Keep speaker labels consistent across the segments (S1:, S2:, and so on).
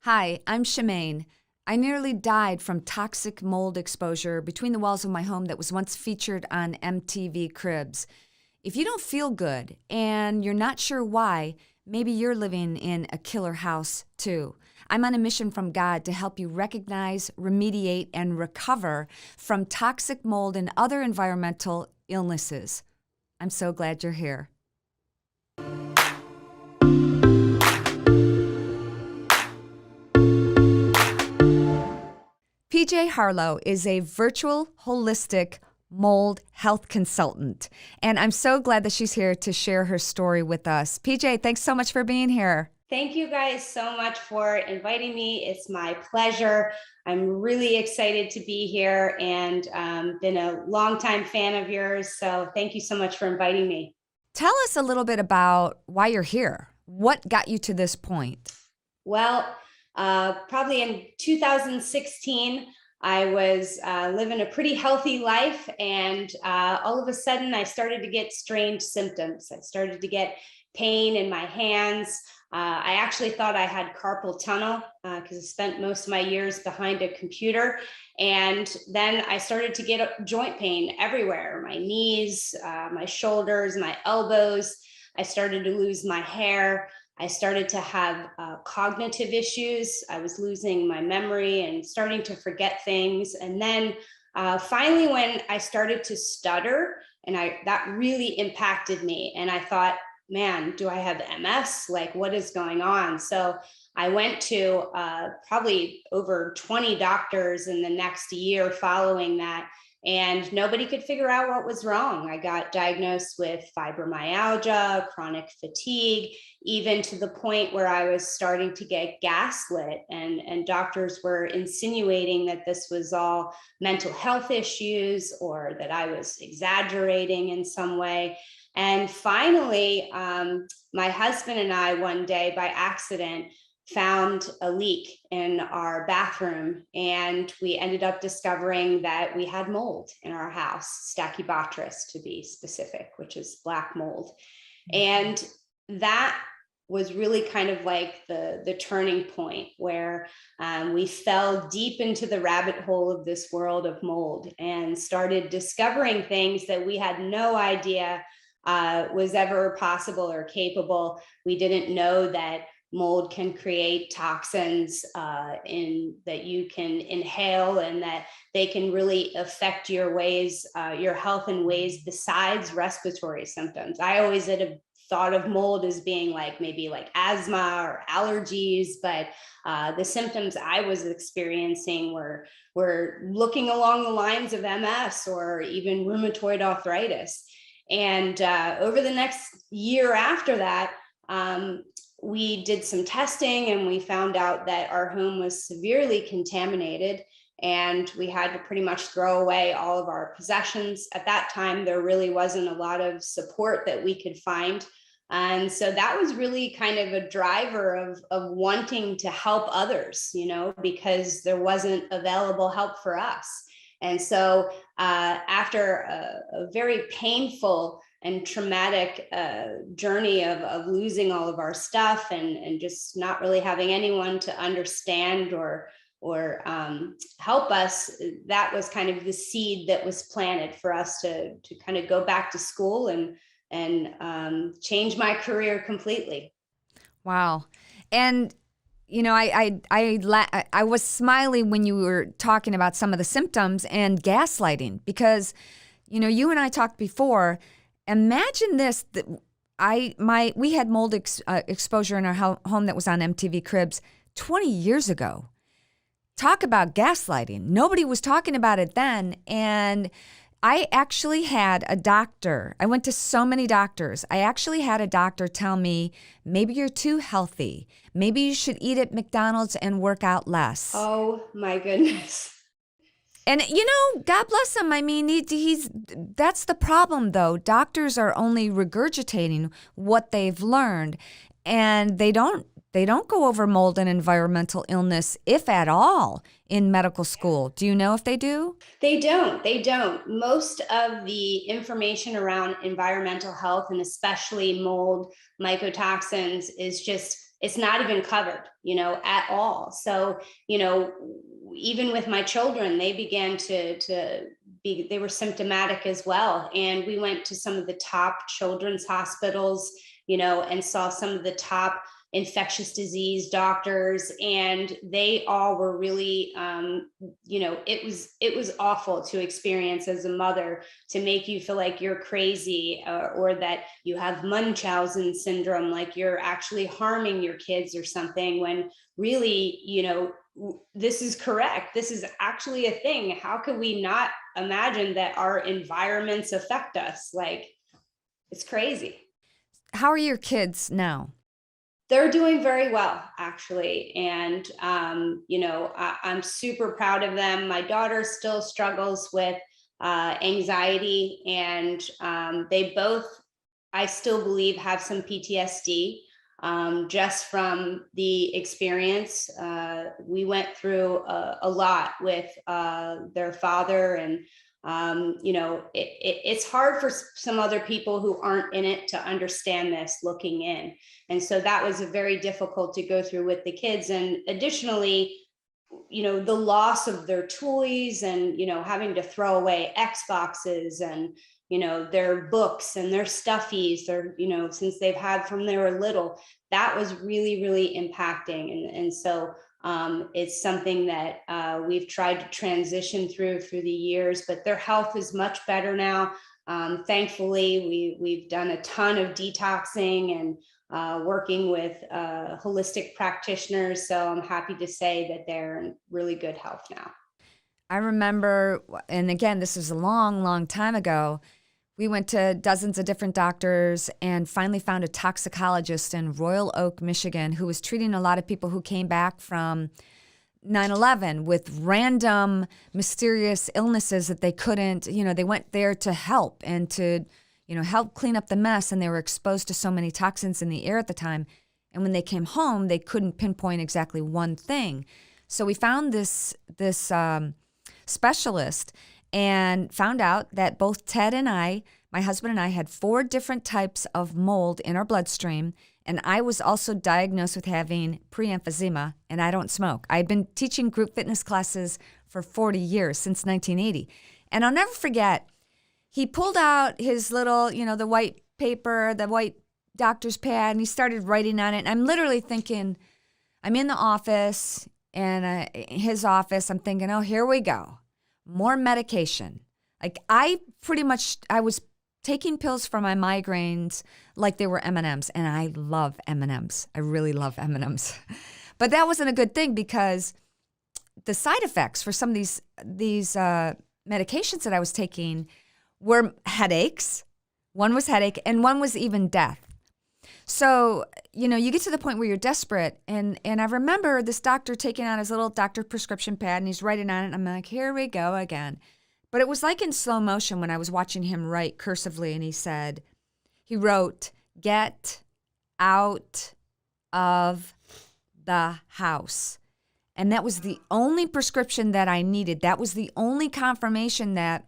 S1: Hi, I'm Shemane. I nearly died from toxic mold exposure between the walls of my home that was once featured on MTV Cribs. If you don't feel good and you're not sure why, maybe you're living in a killer house too. I'm on a mission from God to help you recognize, remediate, and recover from toxic mold and other environmental illnesses. I'm so glad you're here. PJ Harlow is a virtual holistic mold health consultant, and I'm so glad that she's here to share her story with us. PJ, thanks so much for being here.
S2: Thank you guys so much for inviting me. It's my pleasure. I'm really excited to be here and been a longtime fan of yours. So thank you so much for inviting me.
S1: Tell us a little bit about why you're here. What got you to this point?
S2: Well, probably in 2016, I was living a pretty healthy life, and all of a sudden, I started to get strange symptoms. I started to get pain in my hands. I actually thought I had carpal tunnel because I spent most of my years behind a computer. And then I started to get joint pain everywhere, my knees, my shoulders, my elbows. I started to lose my hair. I started to have cognitive issues. I was losing my memory and starting to forget things. And then finally, when I started to stutter, and that really impacted me. And I thought, man, do I have MS? Like, what is going on? So I went to probably over 20 doctors in the next year following that, and nobody could figure out what was wrong. I got diagnosed with fibromyalgia, chronic fatigue, even to the point where I was starting to get gaslit, and doctors were insinuating that this was all mental health issues or that I was exaggerating in some way. And finally, my husband and I, one day by accident, found a leak in our bathroom, and we ended up discovering that we had mold in our house, Stachybotrys to be specific, which is black mold. And that was really kind of like the turning point where we fell deep into the rabbit hole of this world of mold and started discovering things that we had no idea was ever possible or capable. We didn't know that mold can create toxins that you can inhale, and that they can really affect your health in ways besides respiratory symptoms. I always had thought of mold as being like maybe like asthma or allergies, but the symptoms I was experiencing were looking along the lines of MS or even rheumatoid arthritis. And over the next year after that, we did some testing, and we found out that our home was severely contaminated, and we had to pretty much throw away all of our possessions. At that time, there really wasn't a lot of support that we could find. And so that was really kind of a driver of wanting to help others, because there wasn't available help for us. And so after a very painful and traumatic journey of losing all of our stuff and just not really having anyone to understand or help us, that was kind of the seed that was planted for us to kind of go back to school and change my career completely.
S1: Wow. And I was smiling when you were talking about some of the symptoms and gaslighting, because, you and I talked before. Imagine this: that we had mold exposure in our home that was on MTV Cribs 20 years ago. Talk about gaslighting. Nobody was talking about it then, and I actually had a doctor. I went to so many doctors. I actually had a doctor tell me, maybe you're too healthy. Maybe you should eat at McDonald's and work out less.
S2: Oh my goodness.
S1: And, God bless him. I mean, that's the problem, though. Doctors are only regurgitating what they've learned, and they don't go over mold and environmental illness, if at all, in medical school. Do you know if they do?
S2: They don't. Most of the information around environmental health, and especially mold, mycotoxins, is just it's not even covered, at all. So, even with my children, they began to be, they were symptomatic as well. And we went to some of the top children's hospitals, and saw some of the top infectious disease doctors, and they all were really, it was awful to experience as a mother, to make you feel like you're crazy, or that you have Munchausen syndrome, like you're actually harming your kids or something, when really, this is correct. This is actually a thing. How could we not imagine that our environments affect us? Like, it's crazy.
S1: How are your kids now?
S2: They're doing very well, actually. And, I'm super proud of them. My daughter still struggles with anxiety, and they both, I still believe, have some PTSD, just from the experience. We went through a lot with their father, and it's hard for some other people who aren't in it to understand this looking in. And so that was very difficult to go through with the kids. And additionally, the loss of their toys, and, having to throw away Xboxes, and, their books and their stuffies, their, since they've had from they were little, that was really, really impacting. And so it's something that we've tried to transition through the years, but their health is much better now. Thankfully, we've done a ton of detoxing and working with holistic practitioners. So I'm happy to say that they're in really good health now.
S1: I remember, and again, this was a long, long time ago. We went to dozens of different doctors and finally found a toxicologist in Royal Oak, Michigan, who was treating a lot of people who came back from 9/11 with random, mysterious illnesses that they couldn't, they went there to help and to, help clean up the mess. And they were exposed to so many toxins in the air at the time. And when they came home, they couldn't pinpoint exactly one thing. So we found this specialist, and found out that both Ted and I, my husband and I, had 4 different types of mold in our bloodstream. And I was also diagnosed with having pre-emphysema, and I don't smoke. I'd been teaching group fitness classes for 40 years, since 1980. And I'll never forget, he pulled out his little, the white paper, the white doctor's pad, and he started writing on it. And I'm literally thinking, I'm in the office, and his office, I'm thinking, oh, here we go. More medication. Like I was taking pills for my migraines like they were M&Ms, and I love M&Ms. I really love M&Ms. But that wasn't a good thing, because the side effects for some of these medications that I was taking were headaches. One was headache, and one was even death. So, you get to the point where you're desperate. And I remember this doctor taking out his little doctor prescription pad, and he's writing on it. And I'm like, here we go again. But it was like in slow motion when I was watching him write cursively. And he wrote, "Get out of the house." And that was the only prescription that I needed. That was the only confirmation that,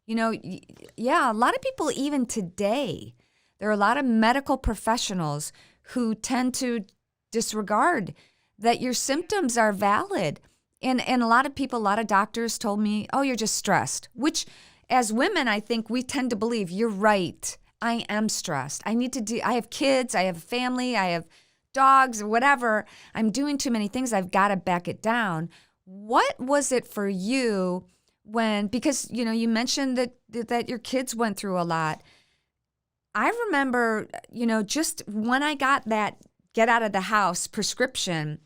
S1: a lot of people, even today, there are a lot of medical professionals who tend to disregard that your symptoms are valid. And a lot of doctors told me, oh, you're just stressed, which as women, I think we tend to believe, you're right. I am stressed. I have kids, I have a family, I have dogs or whatever. I'm doing too many things. I've got to back it down. What was it for you because, you mentioned that your kids went through a lot. I remember, just when I got that get out of the house prescription,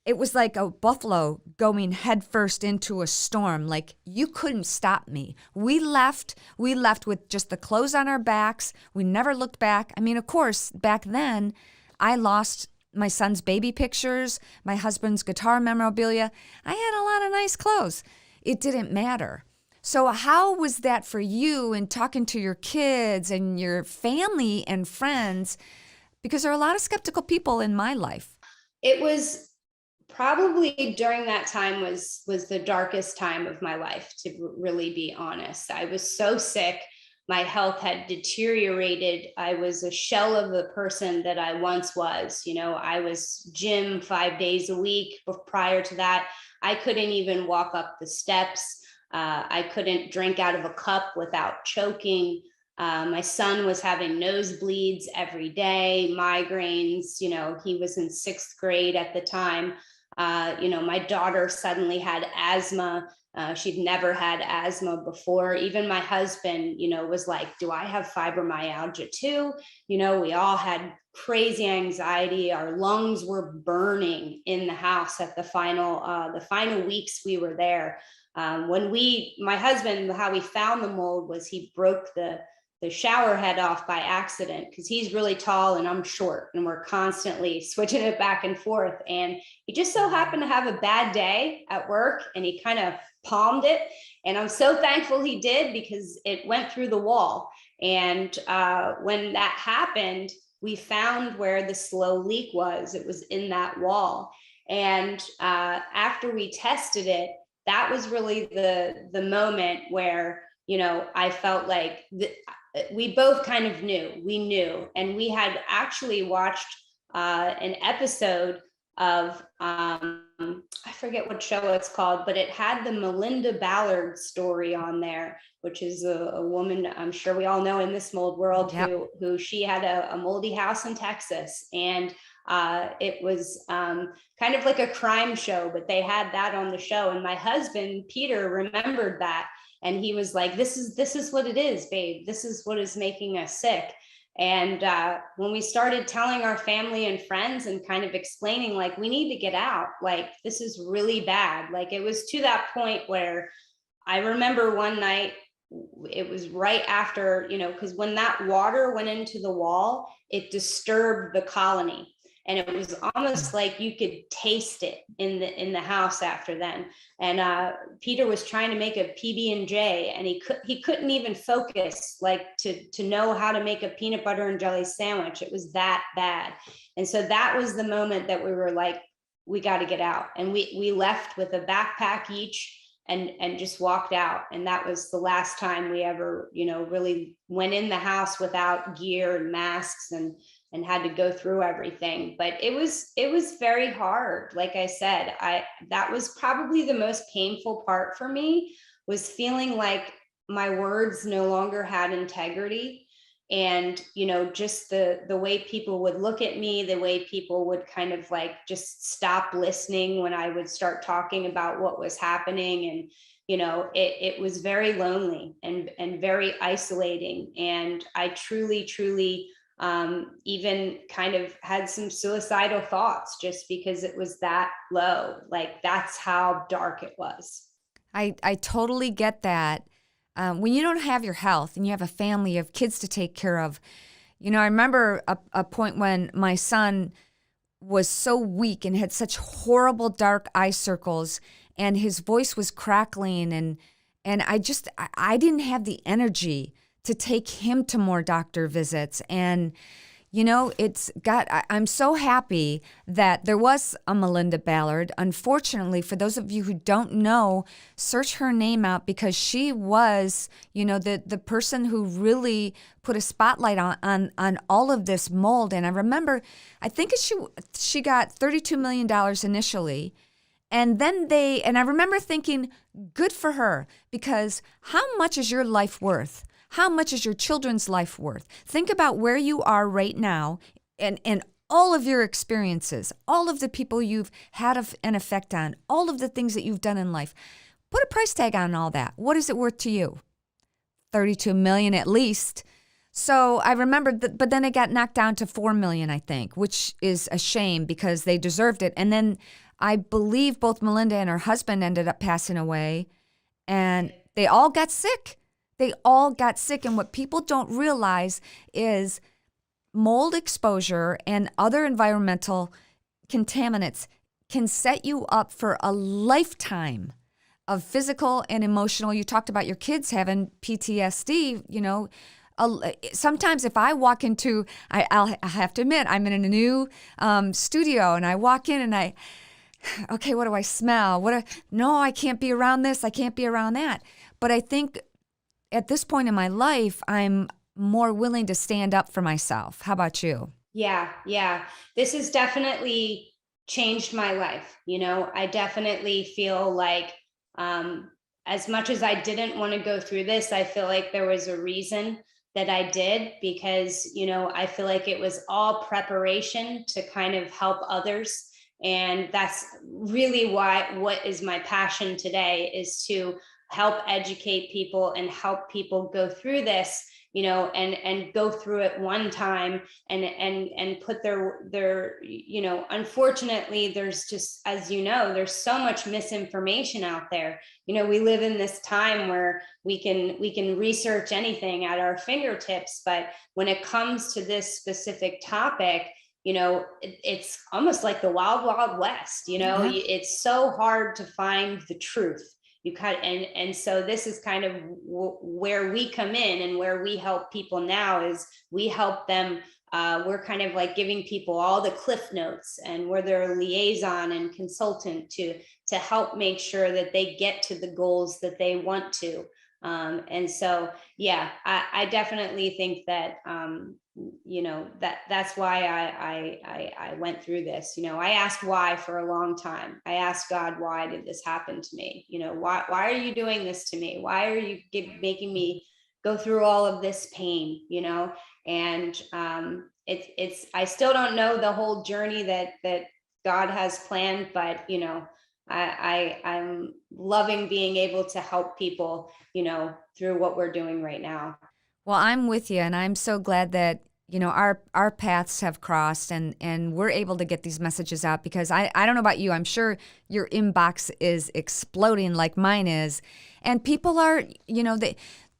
S1: it was like a buffalo going headfirst into a storm. Like you couldn't stop me. We left with just the clothes on our backs. We never looked back. I mean, of course, back then I lost my son's baby pictures, my husband's guitar memorabilia. I had a lot of nice clothes. It didn't matter. So how was that for you in talking to your kids and your family and friends? Because there are a lot of skeptical people in my life.
S2: It was probably during that time was the darkest time of my life, to really be honest. I was so sick. my health had deteriorated. I was a shell of the person that I once was. I was gym 5 days a week. But prior to that, I couldn't even walk up the steps. I couldn't drink out of a cup without choking. My son was having nosebleeds every day, migraines. He was in 6th grade at the time. My daughter suddenly had asthma. She'd never had asthma before. Even my husband, was like, do I have fibromyalgia too? We all had crazy anxiety. Our lungs were burning in the house at the final weeks we were there. My husband, how he found the mold was he broke the shower head off by accident, because he's really tall and I'm short, and we're constantly switching it back and forth. And he just so happened to have a bad day at work, and he kind of palmed it. And I'm so thankful he did, because it went through the wall. And when that happened, we found where the slow leak was. It was in that wall. And after we tested it, that was really the moment where, I felt like we both kind of we knew. And we had actually watched an episode of, I forget what show it's called, but it had the Melinda Ballard story on there, which is a woman I'm sure we all know in this mold world. Yep. who she had a moldy house in Texas. And it was kind of like a crime show, but they had that on the show. And my husband, Peter, remembered that. And he was like, this is what it is, babe. This is what is making us sick. And when we started telling our family and friends and kind of explaining, like, we need to get out, like, this is really bad. Like, it was to that point where I remember one night, it was right after, because when that water went into the wall, it disturbed the colony. And it was almost like you could taste it in the house after then. And Peter was trying to make a PB&J, and he couldn't even focus, like, to know how to make a peanut butter and jelly sandwich. It was that bad. And so that was the moment that we were like, we got to get out. And we left with a backpack each and just walked out. And that was the last time we ever, really went in the house without gear and masks and had to go through everything. But it was very hard. Like I said, that was probably the most painful part for me, was feeling like my words no longer had integrity. And, just the way people would look at me, the way people would kind of like just stop listening when I would start talking about what was happening. And, it was very lonely and very isolating. And I truly, even kind of had some suicidal thoughts, just because it was that low. Like, that's how dark it was.
S1: I totally get that. When you don't have your health and you have a family of kids to take care of, I remember a point when my son was so weak and had such horrible dark eye circles, and his voice was crackling, and I didn't have the energy to take him to more doctor visits. And, I'm so happy that there was a Melinda Ballard. Unfortunately, for those of you who don't know, search her name out, because she was, the person who really put a spotlight on all of this mold. And I remember, I think she got $32 million initially. And then I remember thinking, good for her, because how much is your life worth? How much is your children's life worth? Think about where you are right now, and all of your experiences, all of the people you've had an effect on, all of the things that you've done in life. Put a price tag on all that. What is it worth to you? $32 million at least. So I remember, but then it got knocked down to $4 million, I think, which is a shame, because they deserved it. And then I believe both Melinda and her husband ended up passing away, and they all got sick. They all got sick. And what people don't realize is mold exposure and other environmental contaminants can set you up for a lifetime of physical and emotional. You talked about your kids having PTSD, sometimes if I walk into, I'll have to admit, I'm in a new studio, and I walk in and okay, what do I smell? No, I can't be around this. I can't be around that. But I think at this point in my life, I'm more willing to stand up for myself. How about you?
S2: Yeah. This has definitely changed my life. I definitely feel like, as much as I didn't want to go through this, I feel like there was a reason that I did, because, I feel like it was all preparation to kind of help others. And that's really what is my passion today, is to help educate people and help people go through this, and go through it one time, and put their unfortunately, there's just, as there's so much misinformation out there. We live in this time where we can research anything at our fingertips, but when it comes to this specific topic, it's almost like the wild west.
S1: Yeah.
S2: It's so hard to find the truth. And so this is kind of where we come in, and where we help people now is we help them. We're kind of like giving people all the cliff notes, and we're their liaison and consultant to help make sure that they get to the goals that they want to. And so, yeah, I definitely think that, that's why I went through this. I asked why for a long time. I asked God, why did this happen to me? Why are you doing this to me? Why are you making me go through all of this pain? And it's I still don't know the whole journey that God has planned, but I'm loving being able to help people, through what we're doing right now.
S1: Well, I'm with you, and I'm so glad that our paths have crossed, and we're able to get these messages out, because I don't know about you, I'm sure your inbox is exploding like mine is, and people are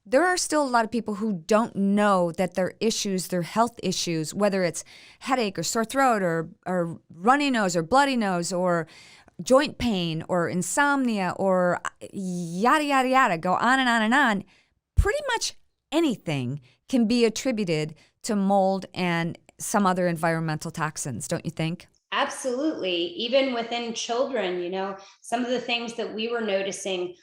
S1: there are still a lot of people who don't know that their issues, their health issues, whether it's headache or sore throat or runny nose or bloody nose or joint pain or insomnia or yada, yada, yada, go on and on and on. Pretty much anything can be attributed to mold and some other environmental toxins, don't you think?
S2: Absolutely. Even within children, some of the things that we were noticing,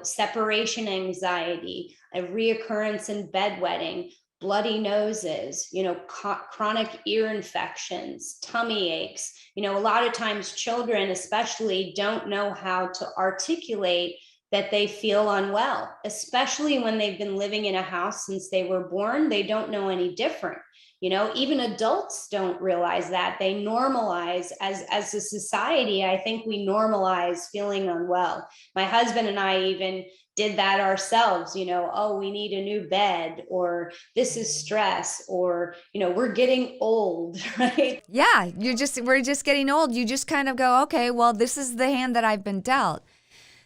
S2: separation anxiety, a reoccurrence in bedwetting, bloody noses, chronic ear infections, tummy aches. A lot of times children especially don't know how to articulate that they feel unwell, especially when they've been living in a house since they were born. They don't know any different. Even adults don't realize that. They normalize, as a society, I think we normalize feeling unwell. My husband and I even did that ourselves. Oh, we need a new bed, or this is stress, or we're getting old. Right?
S1: Yeah, we're just getting old. You just kind of go, okay, well, this is the hand that I've been dealt.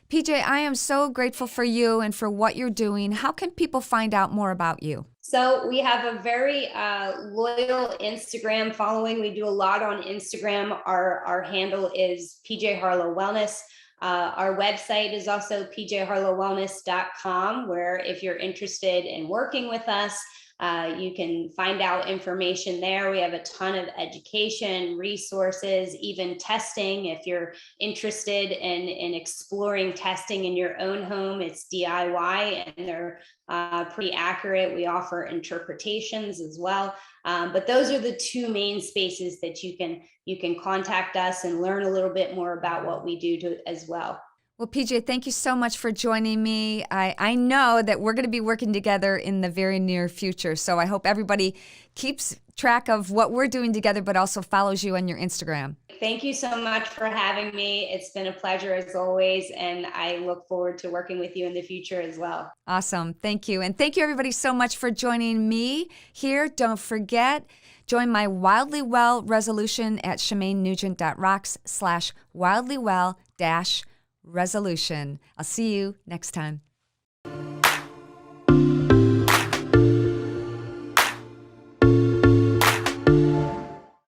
S1: PJ, I am so grateful for you and for what you're doing. How can people find out more about you?
S2: So we have a very loyal Instagram following. We do a lot on Instagram. Our handle is PJ Harlow Wellness. Our website is also pjharlowwellness.com, where if you're interested in working with us, you can find out information there. We have a ton of education, resources, even testing. If you're interested in exploring testing in your own home, it's DIY, and they're pretty accurate. We offer interpretations as well. But those are the two main spaces that you can contact us and learn a little bit more about what we do as well.
S1: Well, PJ, thank you so much for joining me. I know that we're going to be working together in the very near future, so I hope everybody keeps track of what we're doing together, but also follows you on your Instagram.
S2: Thank you so much for having me. It's been a pleasure as always, and I look forward to working with you in the future as well.
S1: Awesome. Thank you. And thank you, everybody, so much for joining me here. Don't forget, join my Wildly Well resolution at ShemaneNugent.rocks/wildlywell-resolution. I'll see you next time.